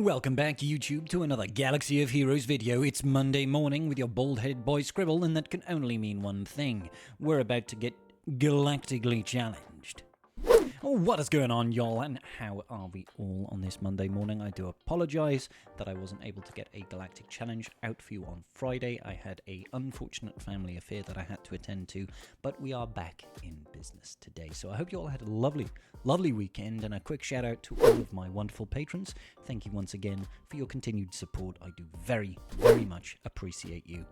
Welcome back, YouTube, to another Galaxy of Heroes video. It's Monday morning with your bald-headed boy Scribble, and that can only mean one thing. We're about to get galactically challenged. What is going on, y'all, and how are we all on this Monday morning? I do apologize that I wasn't able to get a Galactic Challenge out for you on Friday. I had an unfortunate family affair that I had to attend to, but we are back in business today. So I hope you all had a lovely weekend, and a quick shout out to all of my wonderful patrons. Thank you once again for your continued support. I do very much appreciate you.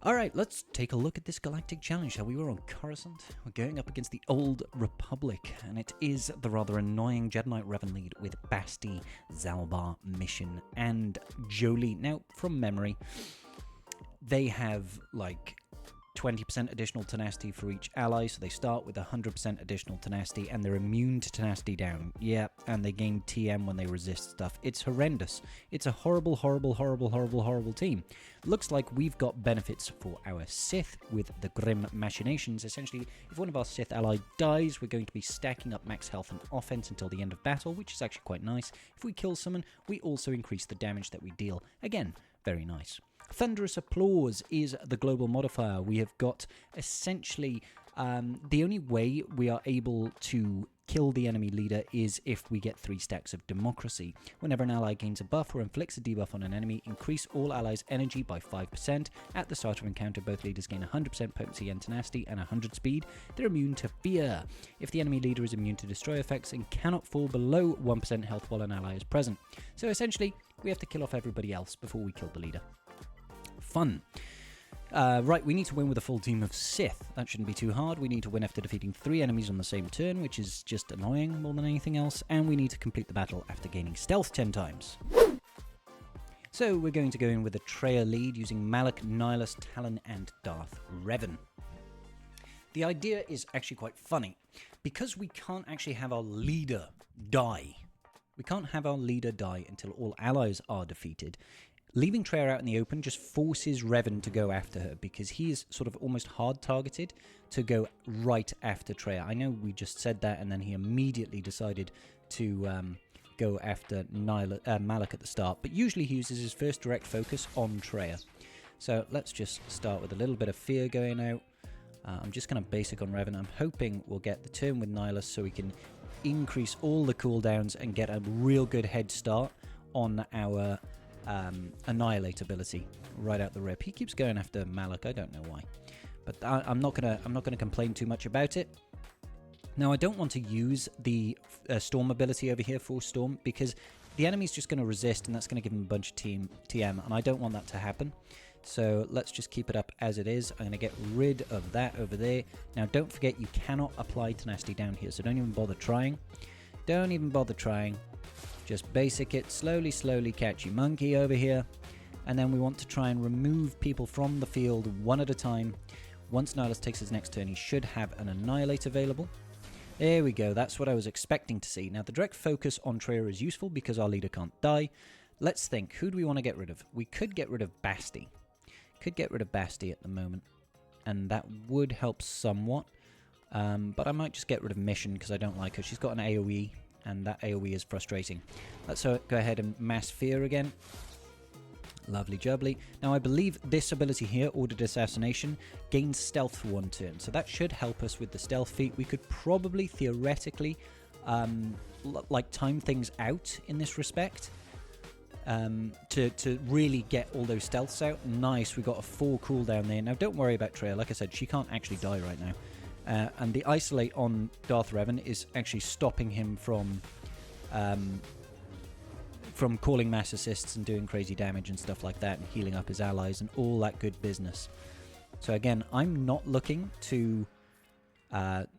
Alright, let's take a look at this Galactic Challenge, shall we? We're on Coruscant. We're going up against the Old Republic, and it is the rather annoying Jedi Knight Revan lead with Basti, Zalbar, Mission, and Jolie. Now, from memory, they have, like, 20% additional tenacity for each ally, so they start with 100% additional tenacity, and they're immune to tenacity down. Yeah, and they gain TM when they resist stuff. It's horrendous. It's a horrible team. Looks like we've got benefits for our Sith with the Grim Machinations. Essentially, if one of our Sith ally dies, we're going to be stacking up max health and offense until the end of battle, which is actually quite nice. If we kill someone, we also increase the damage that we deal. Again, very nice. Thunderous Applause is the global modifier. We have got essentially the only way we are able to kill the enemy leader is if we get 3 stacks of democracy. Whenever an ally gains a buff or inflicts a debuff on an enemy, increase all allies' energy by 5%. At the start of encounter, both leaders gain 100% potency and tenacity and 100 speed. They're immune to fear. If the enemy leader is immune to destroy effects and cannot fall below 1% health while an ally is present. So essentially, we have to kill off everybody else before we kill the leader. Fun. Right, we need to win with a full team of Sith. That shouldn't be too hard. We need to win after defeating 3 enemies on the same turn, which is just annoying more than anything else. And we need to complete the battle after gaining stealth 10 times. So we're going to go in with a Traya lead using Malak, Nihilus, Talon, and Darth Revan. The idea is actually quite funny. Because we can't actually have our leader die. We can't have our leader die until all allies are defeated. Leaving Traya out in the open just forces Revan to go after her, because he is sort of almost hard targeted to go right after Traya. I know we just said that, and then he immediately decided to go after Malak at the start, but usually he uses his first direct focus on Traya. So let's just start with a little bit of fear going out. I'm just going to basic on Revan. I'm hoping we'll get the turn with Nihilus so we can increase all the cooldowns and get a real good head start on our Annihilate ability right out the rip. He keeps going after Malak. I don't know why, but I'm not gonna complain too much about it. Now, I don't want to use the Storm ability over here, Force Storm, because the enemy's just going to resist, and that's going to give him a bunch of TM, and I don't want that to happen. So let's just keep it up as it is. I'm going to get rid of that over there. Now, don't forget, you cannot apply tenacity down here, so don't even bother trying. Don't even bother trying. Just basic it, slowly catch you monkey over here, and then we want to try and remove people from the field one at a time. Once Nihilus takes his next turn, he should have an Annihilate available. There we go, that's what I was expecting to see. Now, the direct focus on Traya is useful because our leader can't die. Let's think, who do we want to get rid of? We could get rid of Basti. Could get rid of Basti at the moment, and that would help somewhat. But I might just get rid of Mission because I don't like her. She's got an AoE. And that AoE is frustrating. Let's go ahead and mass fear again. Lovely jubbly. Now, I believe this ability here, Ordered Assassination, gains stealth for 1 turn. So that should help us with the stealth feat. We could probably, theoretically, like time things out in this respect. To really get all those stealths out. Nice, we got a 4 cooldown there. Now, don't worry about Traya. Like I said, she can't actually die right now. And the isolate on Darth Revan is actually stopping him from calling mass assists and doing crazy damage and stuff like that, and healing up his allies and all that good business. So again, I'm not looking to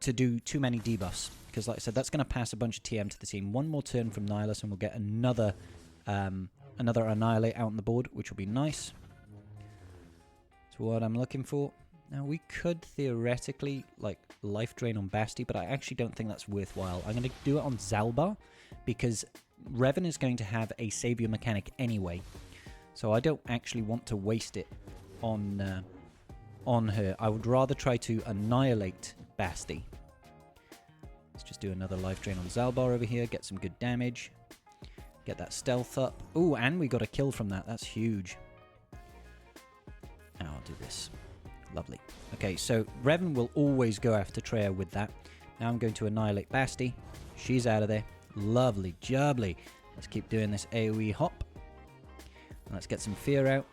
do too many debuffs, because like I said, that's going to pass a bunch of TM to the team. 1 more turn from Nihilus and we'll get another Annihilate out on the board, which will be nice. That's what I'm looking for. Now, we could theoretically, like, life drain on Basti, but I actually don't think that's worthwhile. I'm going to do it on Zalbar, because Revan is going to have a savior mechanic anyway. So I don't actually want to waste it on her. I would rather try to annihilate Basti. Let's just do another life drain on Zalbar over here, get some good damage. Get that stealth up. Ooh, and we got a kill from that. That's huge. Now I'll do this. Lovely. Okay, so Revan will always go after Treya with that. Now I'm going to annihilate Basti. She's out of there. Lovely jubbly. Let's keep doing this AoE hop. Let's get some fear out.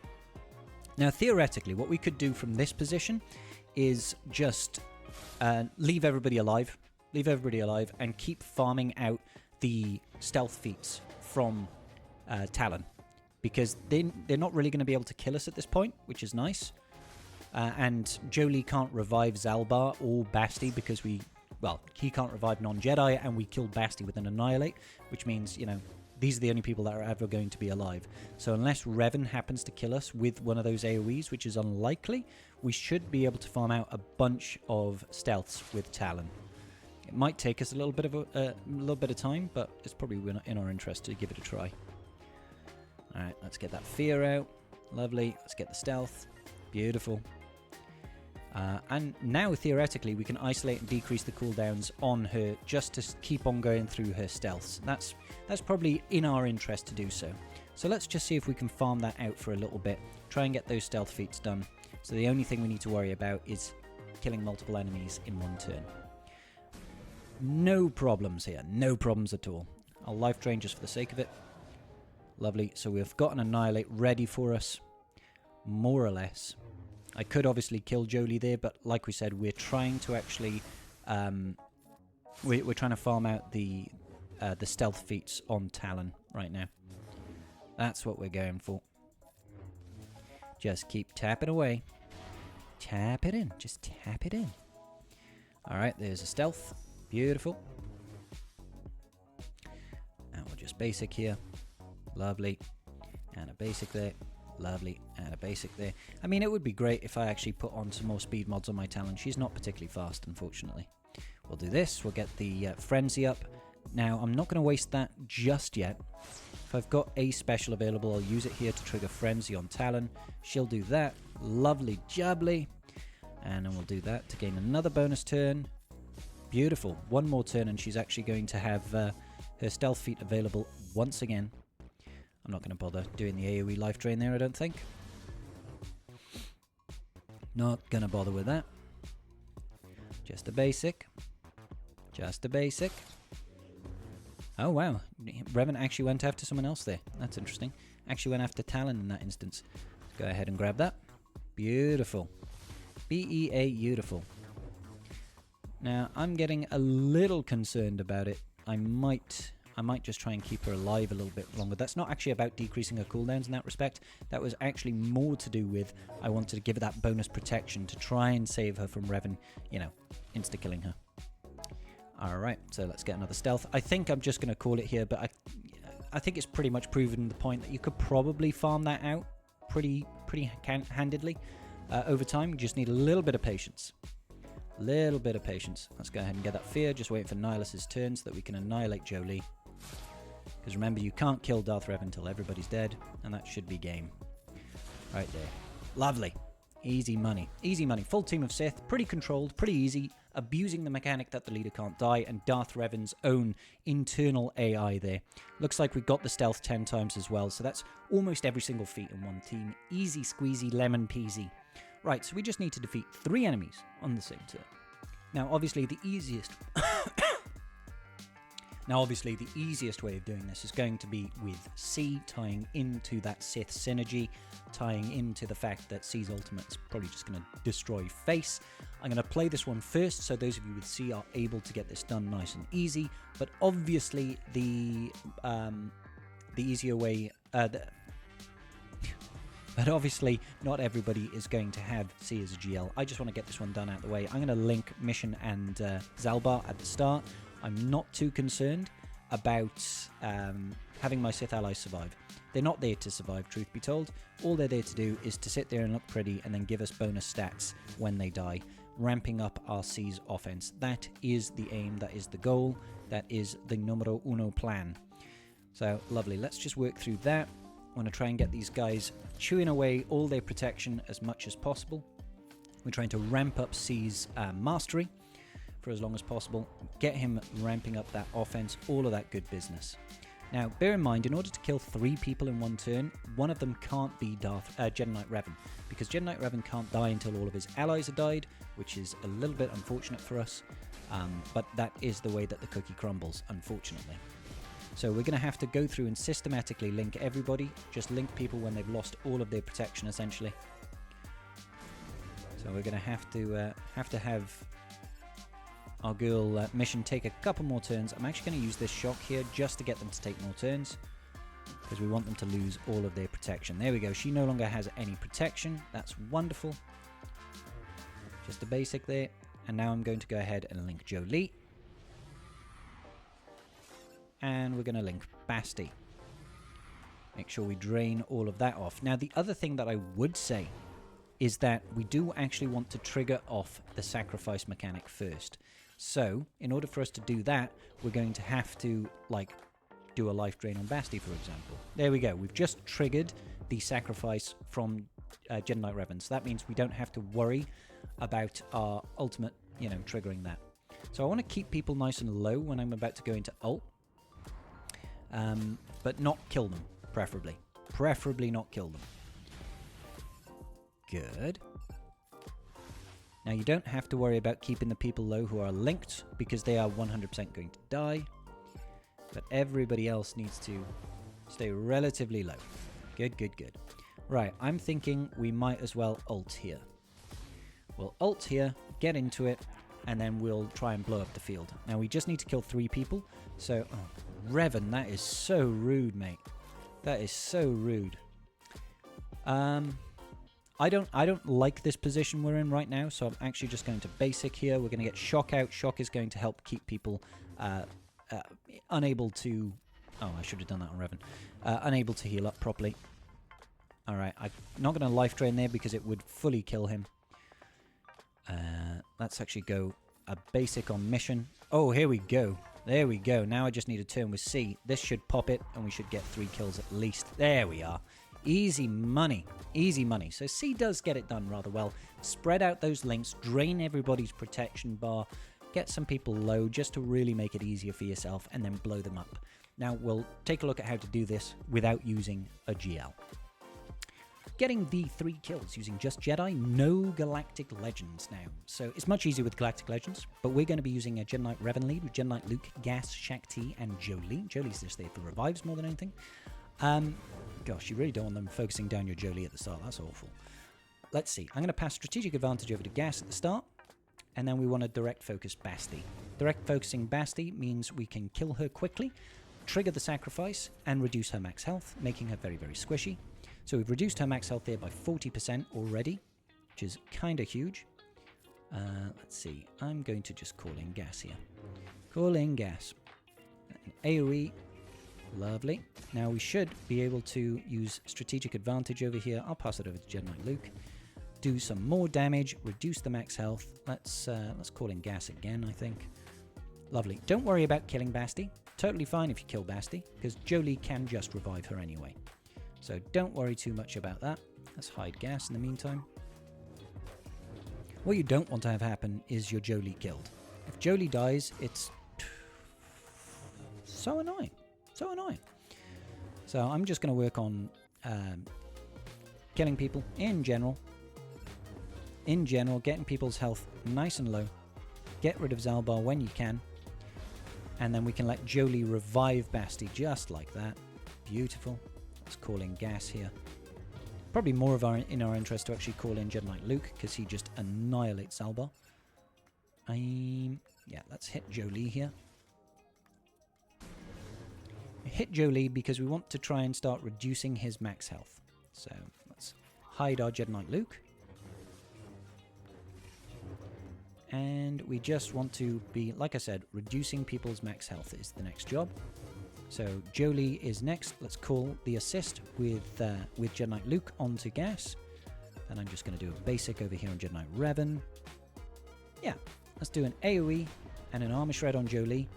Now, theoretically, what we could do from this position is just leave everybody alive. Leave everybody alive and keep farming out the stealth feats from Talon. Because they're not really going to be able to kill us at this point, which is nice. And Jolie can't revive Zalbar or Basti because he can't revive non-Jedi, and we killed Basti with an Annihilate, which means, you know, these are the only people that are ever going to be alive. So unless Revan happens to kill us with one of those AoEs, which is unlikely, we should be able to farm out a bunch of stealths with Talon. It might take us a little bit of time, but it's probably in our interest to give it a try. Alright, let's get that fear out. Lovely. Let's get the stealth. Beautiful. And now, theoretically, we can isolate and decrease the cooldowns on her just to keep on going through her stealths. That's probably in our interest to do so. So let's just see if we can farm that out for a little bit. Try and get those stealth feats done. So the only thing we need to worry about is killing multiple enemies in one turn. No problems here. No problems at all. I'll life drain just for the sake of it. Lovely. So we've got an Annihilate ready for us. More or less. I could obviously kill Jolie there, but like we said, we're trying to actually we're trying to farm out the stealth feats on Talon right now. That's what we're going for. Just keep tapping away. Tap it in. Just tap it in. All right, there's a stealth. Beautiful. And we'll just basic here. Lovely. And a basic there. Lovely. And a basic there. I mean, it would be great if I actually put on some more speed mods on my Talon. She's not particularly fast, unfortunately. We'll do this. We'll get the Frenzy up. Now, I'm not going to waste that just yet. If I've got a special available, I'll use it here to trigger Frenzy on Talon. She'll do that. Lovely jubbly. And then we'll do that to gain another bonus turn. Beautiful. One more turn and she's actually going to have her stealth feat available once again. I'm not going to bother doing the AoE life drain there, I don't think. Not going to bother with that. Just a basic. Just a basic. Oh, wow. Revan actually went after someone else there. That's interesting. Actually went after Talon in that instance. Let's go ahead and grab that. Beautiful. beautiful. Now, I'm getting a little concerned about it. I might just try and keep her alive a little bit longer. That's not actually about decreasing her cooldowns in that respect. That was actually more to do with I wanted to give her that bonus protection to try and save her from Revan, you know, insta-killing her. Alright, so let's get another stealth. I think I'm just going to call it here, but I think it's pretty much proven the point that you could probably farm that out pretty handedly over time. You just need a little bit of patience. Little bit of patience. Let's go ahead and get that fear. Just waiting for Nihilus' turn so that we can annihilate Jolie. Because remember, you can't kill Darth Revan until everybody's dead, and that should be game. Right there. Lovely. Easy money. Easy money. Full team of Sith. Pretty controlled. Pretty easy. Abusing the mechanic that the leader can't die, and Darth Revan's own internal AI there. Looks like we got the stealth 10 times as well, so that's almost every single feat in one team. Easy squeezy lemon peasy. Right, so we just need to defeat 3 enemies on the same turn. Now, obviously, the easiest... way of doing this is going to be with C, tying into that Sith synergy, tying into the fact that C's ultimate is probably just going to destroy face. I'm going to play this one first, so those of you with C are able to get this done nice and easy. But obviously, the easier way... But obviously, not everybody is going to have C as a GL. I just want to get this one done out of the way. I'm going to link Mission and Zalbar at the start. I'm not too concerned about having my Sith allies survive. They're not there to survive, truth be told. All they're there to do is to sit there and look pretty and then give us bonus stats when they die, ramping up our C's offense. That is the aim, that is the goal, that is the numero uno plan. So, lovely. Let's just work through that. I want to try and get these guys chewing away all their protection as much as possible. We're trying to ramp up C's mastery for as long as possible. Get him ramping up that offense, all of that good business. Now, bear in mind, in order to kill 3 people in one turn, one of them can't be Jedi Knight Revan, because Jedi Knight Revan can't die until all of his allies are died, which is a little bit unfortunate for us, but that is the way that the cookie crumbles, unfortunately. So we're going to have to go through and systematically link everybody, just link people when they've lost all of their protection, essentially. So we're going to have our girl Mission take a couple more turns. I'm actually going to use this shock here just to get them to take more turns, because we want them to lose all of their protection. There we go. She no longer has any protection. That's wonderful. Just a basic there. And now I'm going to go ahead and link Jolee. And we're going to link Basti. Make sure we drain all of that off. Now, the other thing that I would say is that we do actually want to trigger off the sacrifice mechanic first. So, in order for us to do that, we're going to have to, like, do a life drain on Basti, for example. There we go. We've just triggered the sacrifice from Jedi Knight Revan. So that means we don't have to worry about our ultimate, triggering that. So I want to keep people nice and low when I'm about to go into ult. But not kill them, preferably. Preferably not kill them. Good. Now, you don't have to worry about keeping the people low who are linked, because they are 100% going to die. But everybody else needs to stay relatively low. Good, good, good. Right, I'm thinking we might as well ult here. We'll ult here, get into it, and then we'll try and blow up the field. Now, we just need to kill 3 people. So, oh, Revan, that is so rude, mate. That is so rude. I don't like this position we're in right now, so I'm actually just going to basic here. We're going to get shock out. Shock is going to help keep people unable to... Oh, I should have done that on Revan. Unable to heal up properly. Alright, I'm not going to life drain there because it would fully kill him. Let's actually go a basic on Mission. Oh, here we go. There we go. Now I just need a turn with C. This should pop it, and we should get 3 kills at least. There we are. Easy money. Easy money. So C does get it done rather well. Spread out those links. Drain everybody's protection bar. Get some people low just to really make it easier for yourself, and then blow them up. Now, we'll take a look at how to do this without using a GL. Getting the 3 kills using just Jedi, no Galactic Legends now. So it's much easier with Galactic Legends, but we're going to be using a Jedi Knight Revan lead with Jedi Knight Luke, Gas, Shakti, and Jolee. Jolee's just there for revives more than anything. Gosh, you really don't want them focusing down your Jolee at the start. That's awful. Let's see. I'm going to pass Strategic Advantage over to Gas at the start, and then we want to direct focus Basti. Direct focusing Basti means we can kill her quickly, trigger the sacrifice, and reduce her max health, making her very, very squishy. So we've reduced her max health there by 40% already, which is kind of huge. Let's see. I'm going to just call in Gas here. Call in Gas. AoE. Lovely. Now we should be able to use Strategic Advantage over here. I'll pass it over to Jedi Knight Luke. Do some more damage. Reduce the max health. Let's call in Gas again, I think. Lovely. Don't worry about killing Basti. Totally fine if you kill Basti, because Jolee can just revive her anyway. So don't worry too much about that. Let's hide Gas in the meantime. What you don't want to have happen is your Jolee killed. If Jolee dies, it's so annoying. So annoying. So I'm just going to work on killing people in general. In general, getting people's health nice and low. Get rid of Zalbar when you can. And then we can let Jolee revive Basti just like that. Beautiful. Let's call in Gas here. Probably more of in our interest to actually call in Jedi Knight Luke, because he just annihilates Zalbar. Yeah, let's hit Jolee here. Hit Jolee because we want to try and start reducing his max health. So let's hide our Jedi Knight Luke. And we just want to be, like I said, reducing people's max health is the next job. So Jolee is next. Let's call the assist with Jedi Knight Luke onto Gas. And I'm just going to do a basic over here on Jedi Knight Revan. Yeah, let's do an AoE and an Armor Shred on Jolee.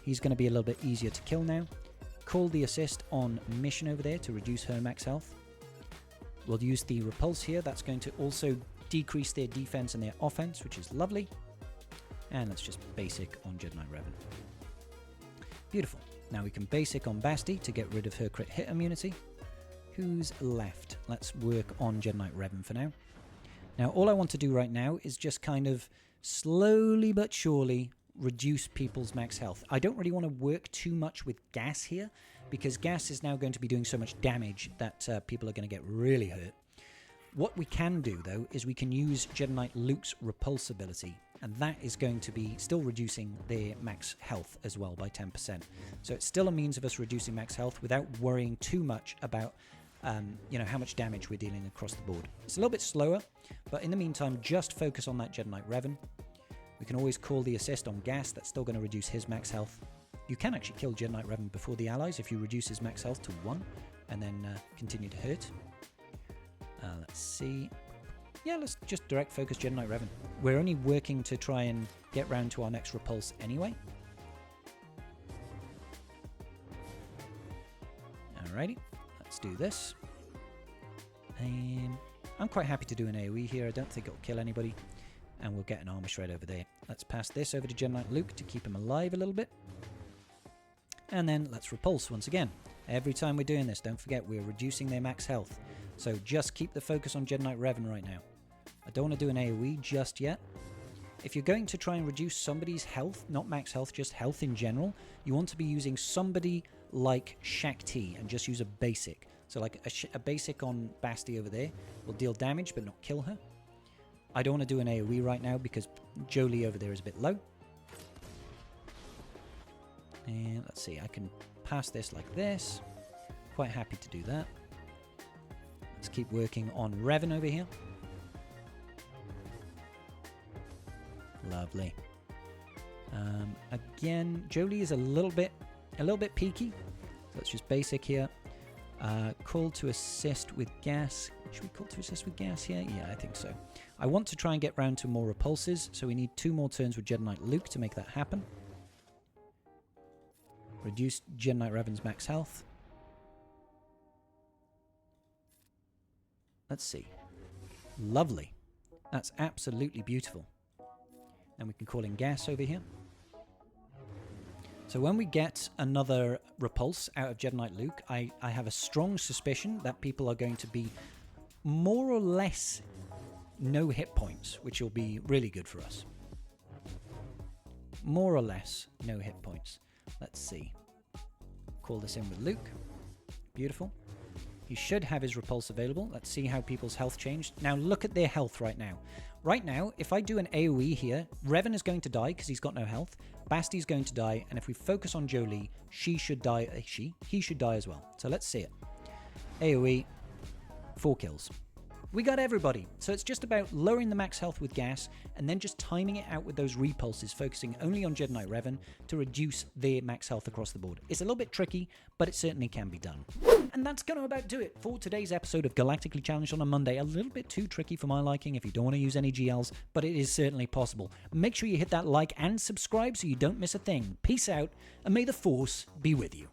He's going to be a little bit easier to kill now. Call the assist on Mission over there to reduce her max health. We'll use the Repulse here. That's going to also decrease their defense and their offense, which is lovely. And let's just basic on Jedi Knight Revan. Beautiful. Now we can basic on Basti to get rid of her crit hit immunity. Who's left? Let's work on Jedi Knight Revan for now. Now all I want to do right now is just kind of slowly but surely reduce people's max health. I don't really want to work too much with gas here, because gas is now going to be doing so much damage that people are going to get really hurt. What we can do, though, is we can use Jedi Knight Luke's repulse ability, and that is going to be still reducing their max health as well by 10%. So it's still a means of us reducing max health without worrying too much about how much damage we're dealing across the board. It's a little bit slower, but in the meantime, just focus on that Jedi Knight Revan. We can always call the assist on Gas. That's still going to reduce his max health. You can actually kill Jedi Knight Revan before the allies if you reduce his max health to 1 and then continue to hurt. Let's see. Yeah, let's just direct focus Jedi Knight Revan. We're only working to try and get round to our next repulse anyway. Alrighty, let's do this. I'm quite happy to do an AoE here. I don't think it'll kill anybody. And we'll get an armor shred over there. Let's pass this over to Jedi Knight Luke to keep him alive a little bit. And then let's repulse once again. Every time we're doing this, don't forget we're reducing their max health. So just keep the focus on Jedi Knight Revan right now. I don't want to do an AoE just yet. If you're going to try and reduce somebody's health, not max health, just health in general, you want to be using somebody like Shakti and just use a basic. So like a basic on Basti over there will deal damage but not kill her. I don't want to do an AoE right now because Jolie over there is a bit low. And let's see, I can pass this like this. Quite happy to do that. Let's keep working on Revan over here. Lovely. Again, Jolie is a little bit peaky. So let's just basic here. Call to assist with gas. Should we call to assist with gas here? Yeah, I think so. I want to try and get round to more repulses, so we need 2 more turns with Jedi Knight Luke to make that happen. Reduce Jedi Knight Revan's max health. Let's see. Lovely. That's absolutely beautiful. And we can call in gas over here. So when we get another repulse out of Jedi Knight Luke, I have a strong suspicion that people are going to be more or less no hit points, which will be really good for us. More or less no hit points. Let's see. Call this in with Luke. Beautiful. He should have his repulse available. Let's see how people's health changed. Now look at their health right now. Right now, if I do an AoE here, Revan is going to die because he's got no health. Basti's going to die, and if we focus on Jolie, she should die. He should die as well. So let's see it. AoE, 4 kills. We got everybody. So it's just about lowering the max health with gas and then just timing it out with those repulses, focusing only on Jedi Knight Revan to reduce their max health across the board. It's a little bit tricky, but it certainly can be done. And that's going to about do it for today's episode of Galactically Challenged on a Monday. A little bit too tricky for my liking if you don't want to use any GLs, but it is certainly possible. Make sure you hit that like and subscribe so you don't miss a thing. Peace out, and may the Force be with you.